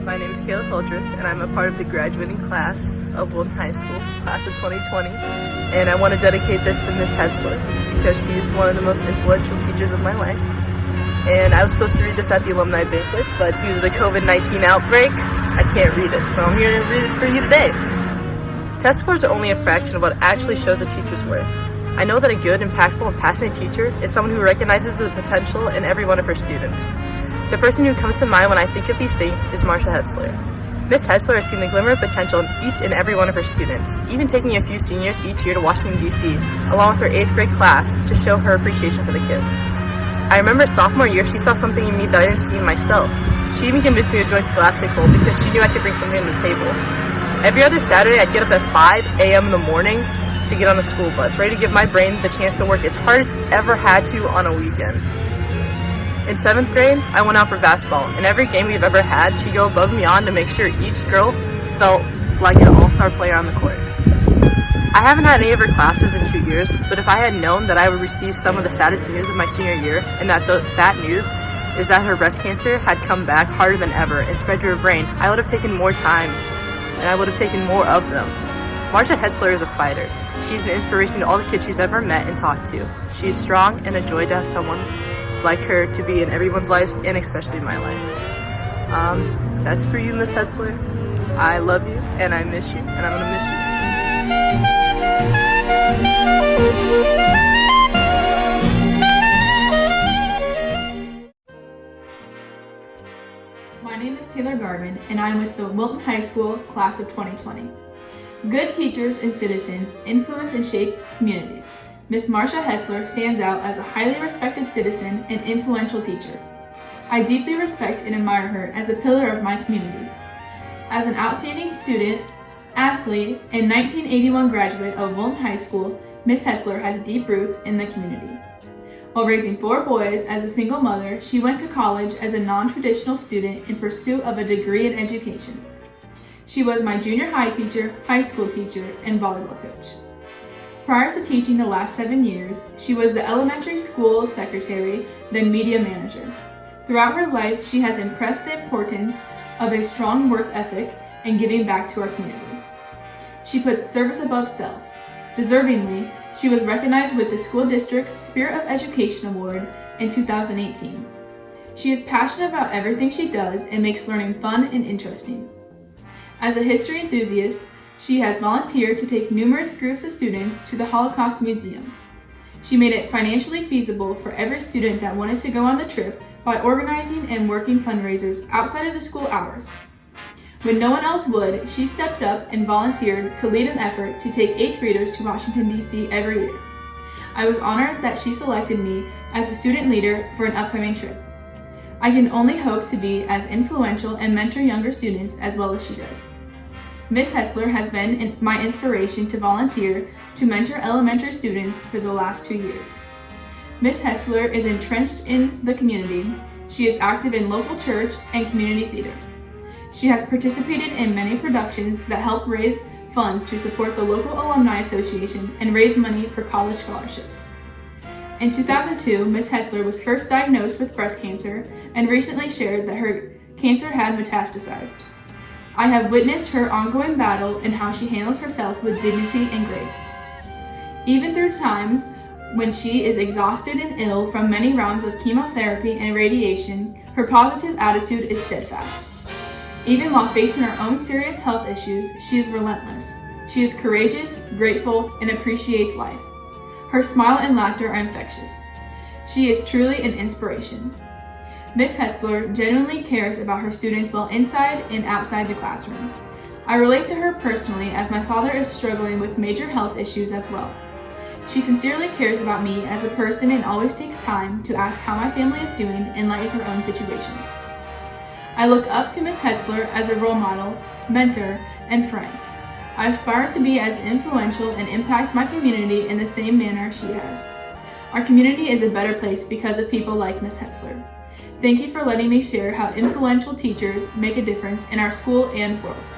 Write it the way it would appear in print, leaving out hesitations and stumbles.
My name is Caleb Hildreth, and I'm a part of the graduating class of Wilton High School, class of 2020. And I want to dedicate this to Miss Hetzler because she's one of the most influential teachers of my life. And I was supposed to read this at the alumni banquet, but due to the COVID-19 outbreak, I can't read it. So I'm here to read it for you today. Test scores are only a fraction of what actually shows a teacher's worth. I know that a good, impactful, and passionate teacher is someone who recognizes the potential in every one of her students. The person who comes to mind when I think of these things is Marcia Hetzler. Miss Hetzler has seen the glimmer of potential in each and every one of her students, even taking a few seniors each year to Washington, D.C., along with her 8th grade class to show her appreciation for the kids. I remember sophomore year, she saw something in me that I didn't see in myself. She even convinced me to join Scholastic Bowl because she knew I could bring something to the table. Every other Saturday, I'd get up at 5 a.m. in the morning to get on the school bus, ready to give my brain the chance to work its hardest it's ever had to on a weekend. In 7th grade, I went out for basketball, and every game we've ever had, she'd go above and beyond to make sure each girl felt like an all-star player on the court. I haven't had any of her classes in 2 years, but if I had known that I would receive some of the saddest news of my senior year, and that news is that her breast cancer had come back harder than ever and spread to her brain, I would have taken more time, and I would have taken more of them. Marcia Hetzler is a fighter. She's an inspiration to all the kids she's ever met and talked to. She is strong and a joy to have someone like her to be in everyone's lives, and especially my life. That's for you, Miss Hetzler. I love you, and I miss you, and I'm going to miss you. My name is Taylor Garvin, and I'm with the Wilton High School class of 2020. Good teachers and citizens influence and shape communities. Miss Marcia Hetzler stands out as a highly respected citizen and influential teacher. I deeply respect and admire her as a pillar of my community. As an outstanding student, athlete, and 1981 graduate of Wilton High School, Miss Hetzler has deep roots in the community. While raising 4 boys as a single mother, she went to college as a non-traditional student in pursuit of a degree in education. She was my junior high teacher, high school teacher, and volleyball coach. Prior to teaching the last 7 years, she was the elementary school secretary, then media manager. Throughout her life, she has impressed the importance of a strong work ethic and giving back to our community. She puts service above self. Deservingly, she was recognized with the school district's Spirit of Education Award in 2018. She is passionate about everything she does and makes learning fun and interesting. As a history enthusiast, she has volunteered to take numerous groups of students to the Holocaust museums. She made it financially feasible for every student that wanted to go on the trip by organizing and working fundraisers outside of the school hours. When no one else would, she stepped up and volunteered to lead an effort to take 8th graders to Washington, D.C. every year. I was honored that she selected me as a student leader for an upcoming trip. I can only hope to be as influential and mentor younger students as well as she does. Miss Hetzler has been my inspiration to volunteer to mentor elementary students for the last 2 years. Miss Hetzler is entrenched in the community. She is active in local church and community theater. She has participated in many productions that help raise funds to support the local Alumni Association and raise money for college scholarships. In 2002, Miss Hetzler was first diagnosed with breast cancer and recently shared that her cancer had metastasized. I have witnessed her ongoing battle and how she handles herself with dignity and grace. Even through times when she is exhausted and ill from many rounds of chemotherapy and radiation, her positive attitude is steadfast. Even while facing her own serious health issues, she is relentless. She is courageous, grateful, and appreciates life. Her smile and laughter are infectious. She is truly an inspiration. Miss Hetzler genuinely cares about her students while inside and outside the classroom. I relate to her personally as my father is struggling with major health issues as well. She sincerely cares about me as a person and always takes time to ask how my family is doing in light of her own situation. I look up to Miss Hetzler as a role model, mentor, and friend. I aspire to be as influential and impact my community in the same manner she has. Our community is a better place because of people like Miss Hetzler. Thank you for letting me share how influential teachers make a difference in our school and world.